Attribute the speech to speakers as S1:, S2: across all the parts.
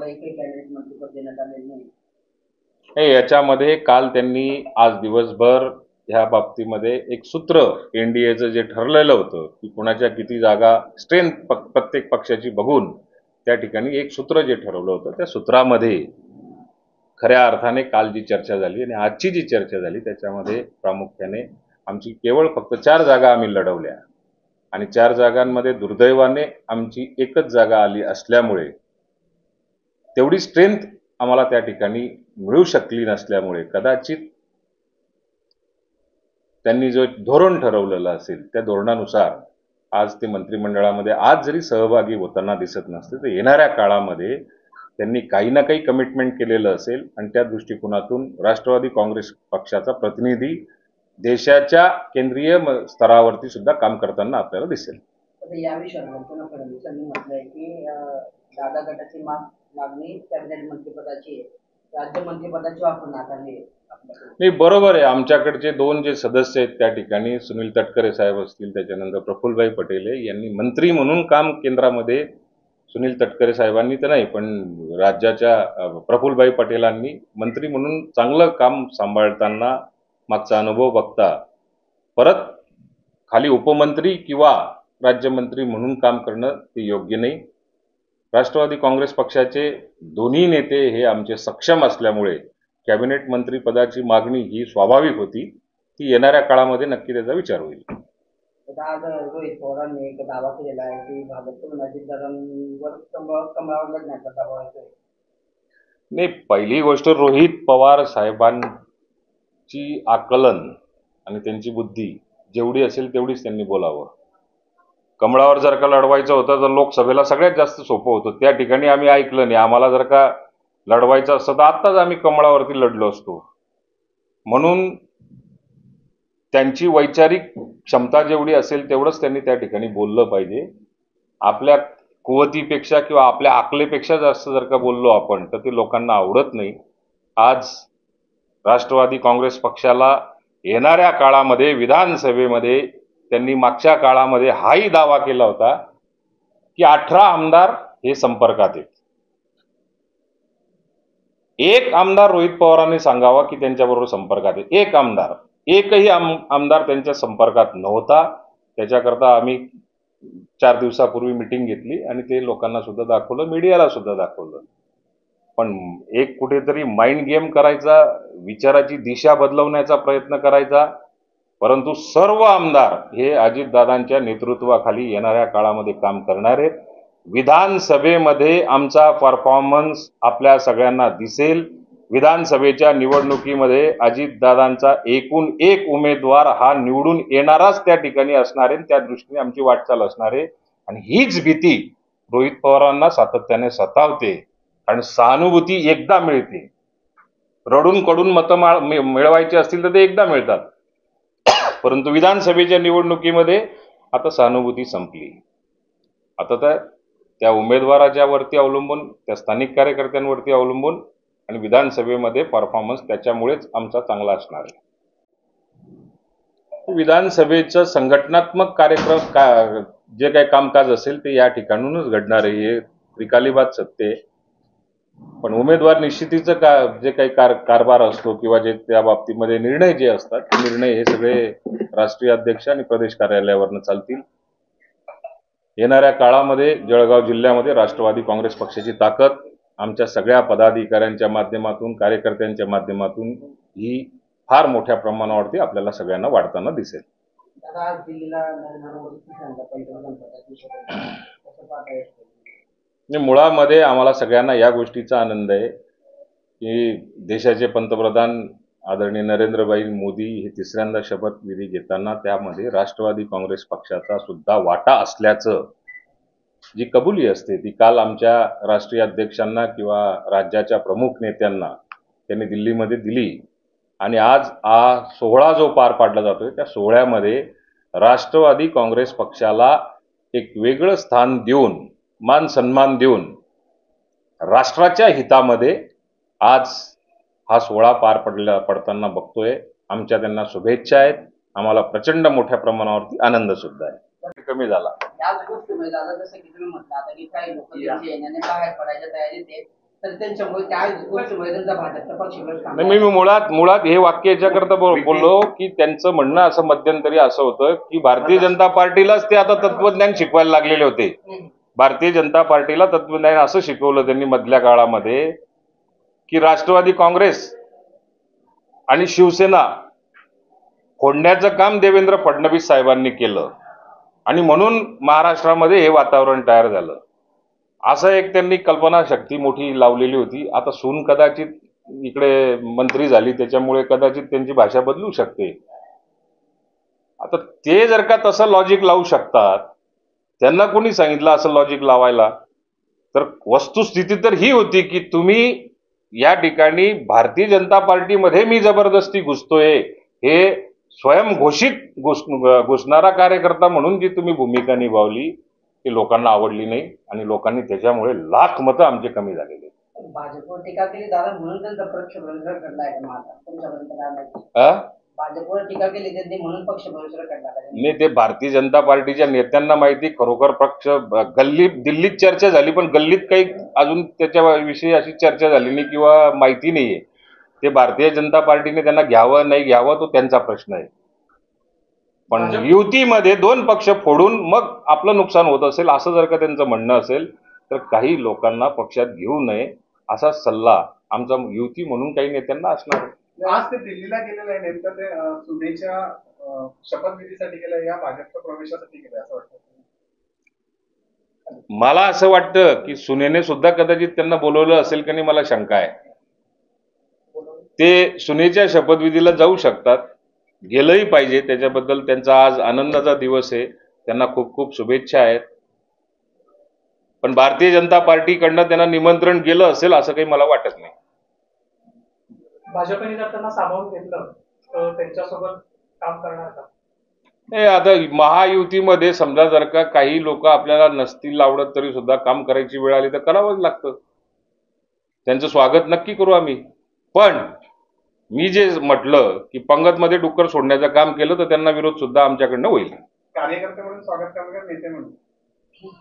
S1: एकही कॅबिनेट मंत्रीपद देण्यात आलेलं नाही.
S2: नाही, याच्यामध्ये काल त्यांनी आज दिवसभर ह्या बाबतीमध्ये एक सूत्र एनडीएचं जे ठरलेलं होतं की कुणाच्या किती जागा स्ट्रेंथ प्रत्येक पक्षाची बघून त्या ठिकाणी एक सूत्र जे ठरवलं होतं त्या सूत्रामध्ये खऱ्या अर्थाने काल जी चर्चा झाली आणि आजची जी चर्चा झाली त्याच्यामध्ये प्रामुख्याने आमची केवळ फक्त 4 जागा आम्ही लढवल्या आणि 4 जागांमध्ये दुर्दैवाने आमची एकच जागा आली असल्यामुळे तेवढी स्ट्रेंथ आम्हाला त्या ठिकाणी मिळू शकली नसल्यामुळे कदाचित त्यांनी जो धोरण ठरवलेलं असेल त्या धोरणानुसार आज ते मंत्रिमंडळामध्ये आज जरी सहभागी होताना दिसत नसते तर येणाऱ्या काळामध्ये त्यांनी काही ना काही कमिटमेंट केलेलं असेल आणि त्या दृष्टिकोनातून राष्ट्रवादी काँग्रेस पक्षाचा प्रतिनिधी देशाच्या केंद्रीय स्तरावरती सुद्धा काम करताना आपल्याला दिसेल.
S1: या विषयावर फडणवीसांनी म्हटलंय की दादा गटाची मागणी कॅबिनेट मंत्रिपदाची राज्य मंत्रिपदाची वापर नाकारली आहे.
S2: नाही, बरोबर आहे. आमच्याकडचे 2 जे सदस्य आहेत त्या ठिकाणी सुनील तटकरे साहेब असतील त्याच्यानंतर प्रफुल्लभाई पटेल यांनी मंत्री म्हणून काम केंद्रामध्ये सुनील तटकरे साहेबांनी तर नाही पण राज्याच्या प्रफुल्लभाई पटेलांनी मंत्री म्हणून चांगलं काम सांभाळताना मागचा अनुभव बघता परत खाली उपमंत्री किंवा राज्यमंत्री म्हणून काम करणं ते योग्य नाही. राष्ट्रवादी काँग्रेस पक्षाचे दोन्ही नेते हे आमचे सक्षम असल्यामुळे कॅबिनेट मंत्री पदाची मागणी ही स्वाभाविक होती. ती येणाऱ्या काळामध्ये नक्की त्याचा विचार होईल.
S1: आज रोहित पवारांनी एक दावा केलेला आहे की भाजपकडून अजितदादांवर कमळावर लढण्याचा दावा आहे.
S2: नाही, पहिली गोष्ट रोहित पवार साहेबांची आकलन आणि त्यांची बुद्धी जेवढी असेल तेवढीच त्यांनी बोलावं. कमळावर जर का लढवायचं होतं तर लोकसभेला सगळ्यात जास्त सोपं होतं. त्या ठिकाणी आम्ही ऐकलं नाही. आम्हाला जर का लढवायचं असतं तर आत्ताच आम्ही कमळावरती लढलो असतो. म्हणून त्यांची वैचारिक क्षमता जेवढी असेल तेवढंच त्यांनी त्या ठिकाणी बोललं पाहिजे. आपल्या कुवतीपेक्षा किंवा आपल्या आकलेपेक्षा जास्त जर का बोललो आपण तर ते लोकांना आवडत नाही. आज राष्ट्रवादी काँग्रेस पक्षाला येणाऱ्या काळामध्ये विधानसभेमध्ये त्यांनी मागच्या काळामध्ये हाही दावा केला होता की 18 आमदार हे संपर्कात आहेत. एक आमदार रोहित पवारांनी सांगावा की त्यांच्याबरोबर संपर्कात आहे. एक आमदार, एकही आमदार त्यांच्या संपर्कात नव्हता. त्याच्याकरता आम्ही 4 दिवसापूर्वी मीटिंग घेतली आणि ते लोकांना सुद्धा दाखवलं, मीडियाला सुद्धा दाखवलं. पण एक कुठेतरी माइंड गेम करायचा, विचाराची दिशा बदलवण्याचा प्रयत्न करायचा. परंतु सर्व आमदार हे अजितदादांच्या नेतृत्वाखाली येणाऱ्या काळामध्ये काम करणार आहेत. विधानसभेमध्ये आमचा परफॉर्मन्स आपल्या सगळ्यांना दिसेल. विधानसभेच्या निवडणुकीमध्ये अजितदादांचा एकूण एक उमेदवार हा निवडून येणाराच त्या ठिकाणी असणार आहे. त्या दृष्टीने आमची वाटचाल असणार आहे आणि हीच भीती रोहित पवारांना सातत्याने सतावते. कारण सहानुभूती एकदा मिळते. रडून कडून मतं मिळवायची असतील तर ते एकदा मिळतात. परंतु विधानसभेच्या निवडणुकीमध्ये आता सहानुभूती संपली. आता तर त्या उमेदवाराच्या वरती अवलंबून, त्या स्थानिक कार्यकर्त्यांवरती अवलंबून आणि विधानसभेमध्ये परफॉर्मन्स त्याच्यामुळेच आमचा चांगला असणार आहे. विधानसभेचं संघटनात्मक कार्यक्रम जे काही कामकाज असेल ते या ठिकाणूनच घडणार आहे, हे त्रिकाली बात सत्य आहे. पण उमेदवार निश्चितीचं जे काही कारभार असतो किंवा जे त्या बाबतीमध्ये निर्णय जे असतात ते निर्णय हे सगळे राष्ट्रीय अध्यक्ष आणि प्रदेश कार्यालयावरनं चालतील. येणाऱ्या काळामध्ये जळगाव जिल्ह्यामध्ये राष्ट्रवादी काँग्रेस पक्षाची ताकद आमच्या सगळ्या पदाधिकाऱ्यांच्या माध्यमातून, कार्यकर्त्यांच्या माध्यमातून ही फार मोठ्या प्रमाणावरती आपल्याला सगळ्यांना वाढताना दिसेल. मुळामध्ये आम्हाला सगळ्यांना या गोष्टीचा आनंद आहे की देशाचे पंतप्रधान आदरणीय नरेंद्रभाई मोदी हे तिसऱ्यांदा शपथविधी घेताना त्यामध्ये राष्ट्रवादी काँग्रेस पक्षाचा सुद्धा वाटा असल्याचं जी कबुली असते ती काल आमच्या राष्ट्रीय अध्यक्षांना किंवा राज्याच्या प्रमुख नेत्यांना त्यांनी दिल्लीमध्ये दिली. आणि आज हा सोहळा जो पार पाडला जातोय त्या सोहळ्यामध्ये राष्ट्रवादी काँग्रेस पक्षाला एक वेगळं स्थान देऊन, मान सन्मान देऊन राष्ट्राच्या हितामध्ये आज हा सोहळा पार पडताना बघतोय. आमच्या त्यांना शुभेच्छा आहेत. आम्हाला प्रचंड मोठ्या प्रमाणावरती आनंद सुद्धा आहे. कमी झाला
S1: याच गोष्टीमुळे दादा जसं की तुम्ही म्हटलं आता की काही लोक त्यांच्या येण्याने बाहेर पडायच्या तयारीत आहेत तर त्यांच्यामुळे त्या गोष्टीमुळे त्यांचा भाजपचा पक्षप्रवेश
S2: नाही, मी मुळात हे वाक्य याच्याकरता बोललो की त्यांचं म्हणणं असं मध्यंतरी असं होतं की भारतीय जनता पार्टीलाच ते आता तत्वज्ञान शिकवायला लागलेले होते. भारतीय जनता पार्टीला तत्वज्ञान असं शिकवलं त्यांनी मधल्या काळामध्ये की राष्ट्रवादी काँग्रेस आणि शिवसेना फोडण्याचं काम देवेंद्र फडणवीस साहेबांनी केलं आणि म्हणून महाराष्ट्रामध्ये हे वातावरण तयार झालं. असं एक त्यांनी कल्पनाशक्ती मोठी लावलेली होती. आता सून कदाचित इकडे मंत्री झाली त्याच्यामुळे कदाचित त्यांची भाषा बदलू शकते. आता ते जर का तसं लॉजिक लावू शकतात, त्यांना कोणी सांगितलं असं लॉजिक लावायला? तर वस्तुस्थिती तर ही होती की तुम्ही या ठिकाणी भारतीय जनता पार्टीमध्ये मी जबरदस्ती घुसतोय हे स्वयंघोषित घुसणारा कार्यकर्ता म्हणून जी तुम्ही भूमिका निभावली ती लोकांना आवडली नाही आणि लोकांनी त्याच्यामुळे लाख मतं आमचे कमी झालेले.
S1: भाजपवर टीका केली दादा म्हणून त्यांचा पक्षप्रवेश घडलाय का? माझा तुमच्यापर्यंत काय माहिती? भाजपवर टीका केली त्यांनी म्हणून पक्षप्रवेश घडला का?
S2: नाही, ते भारतीय जनता पार्टीच्या नेत्यांना माहिती. खरोखर पक्ष दिल्लीत चर्चा झाली पण गल्लीत काही अजून त्याच्याविषयी अशी चर्चा झाली नाही किंवा माहिती नाहीये. ते भारतीय जनता पार्टीने त्यांना घ्यावं नाही घ्यावं तो त्यांचा प्रश्न आहे. पण युतीमध्ये दोन पक्ष फोडून मग आपलं नुकसान होत असेल असं जर का त्यांचं म्हणणं असेल तर काही लोकांना पक्षात घेऊ नये असा सल्ला आमचा युती म्हणून काही नेत्यांना असणार आहे.
S3: आज ते दिल्लीला गेलेलं आहे, नेमकं ते सुनेच्या शपथविधीसाठी गेलं या भाजपच्या प्रवेशासाठी गेलं असं वाटतं?
S2: मला असं वाटतं की सुनेने सुद्धा कदाचित त्यांना बोलवलं असेल की नाही, मला शंका आहे. ते सुनेच्या शपथविधीला जाऊ शकतात, गेलंही पाहिजे. त्याच्याबद्दल त्यांचा आज आनंदाचा दिवस आहे, त्यांना खूप खूप शुभेच्छा आहेत. पण भारतीय जनता पार्टीकडनं त्यांना निमंत्रण गेलं असेल असं काही मला वाटत नाही.
S4: भाजपने जर त्यांना सामावून घेतलं तर त्यांच्यासोबत काम करणार का?
S2: नाही, आता महायुतीमध्ये समजा जर का काही लोक आपल्याला नसतील आवडत तरी सुद्धा काम करायची वेळ आली तर करावंच लागतं. त्यांचं स्वागत नक्की करू आम्ही. पण मी जे म्हटलं की पंगतमध्ये डुक्कर सोडण्याचं काम केलं तर त्यांना विरोध सुद्धा आमच्याकडनं होईल.
S3: कार्यकर्ते म्हणून स्वागत करणार, नेते म्हणून?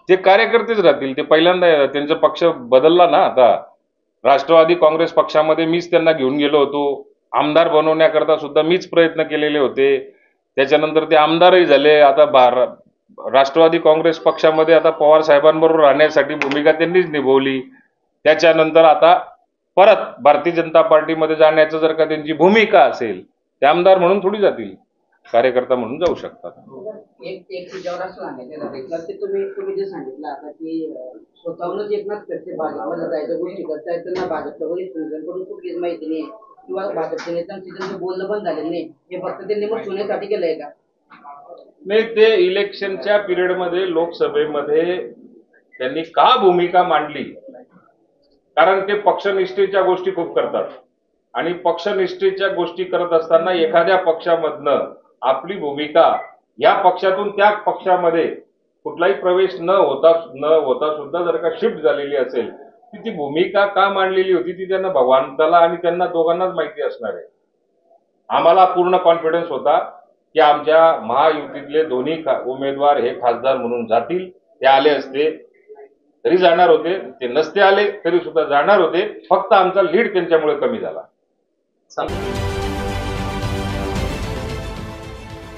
S2: ते कार्यकर्तेच राहतील. ते पहिल्यांदा त्यांचा पक्ष बदलला ना. आता राष्ट्रवादी काँग्रेस पक्षामध्ये मीच त्यांना घेऊन गेलो होतो. आमदार बनवण्याकरता सुद्धा मीच प्रयत्न केलेले होते. त्याच्यानंतर ते आमदारही झाले. आता राष्ट्रवादी काँग्रेस पक्षामध्ये आता पवार साहेबांबरोबर राहण्यासाठी भूमिका त्यांनीच निभावली. त्याच्यानंतर आता परत भारतीय जनता पार्टीमध्ये जाण्याचं जर का त्यांची भूमिका असेल ते आमदार म्हणून थोडी जातील, कार्यकर्ता म्हणून जाऊ शकतात.
S1: एक त्याच्यावर असं सांगायचं की तुम्ही जे सांगितलं आता की स्वतःहूनच एकनाथ खडसे भाजपमध्ये जायचं गोष्टी करतायत, त्यांना भाजपच्या वरिष्ठ नेत्यांकडून कुठलीच माहिती नाही किंवा भाजपच्या नेत्यांशी त्यांचं बोलणं पण झालेलं नाही. हे फक्त त्यांनी मग सोन्यासाठी केलंय का?
S2: नाही, ते इलेक्शनच्या पिरियडमध्ये लोकसभेमध्ये त्यांनी का भूमिका मांडली? कारण ते पक्षनिष्ठेच्या गोष्टी खूप करतात आणि पक्षनिष्ठेच्या गोष्टी करत असताना एखाद्या पक्षामधनं आपली भूमिका या पक्षातून त्या पक्षामध्ये कुठलाही प्रवेश न होता सुद्धा जर का शिफ्ट झालेली असेल ती भूमिका का मांडलेली होती ती त्यांना भगवंताला आणि त्यांना दोघांनाच माहिती असणार आहे. आम्हाला पूर्ण कॉन्फिडन्स होता की आमच्या महायुतीतले दोन्ही उमेदवार हे खासदार म्हणून जातील. ते आले असते तरी जाणार होते, ते नसते आले तरी सुद्धा जाणार होते. फक्त आमचा लीड त्यांच्यामुळे कमी झाला.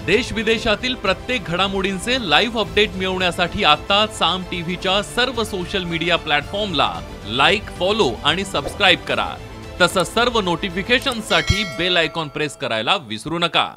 S5: देश विदेशातील प्रत्येक घडामोडींचे लाईव्ह अपडेट मिळवण्यासाठी आता साम टीव्हीच्या सर्व सोशल मीडिया प्लॅटफॉर्मला लाईक, फॉलो आणि सबस्क्राईब करा. तसंच सर्व नोटिफिकेशनसाठी बेल आयकॉन प्रेस करायला विसरू नका.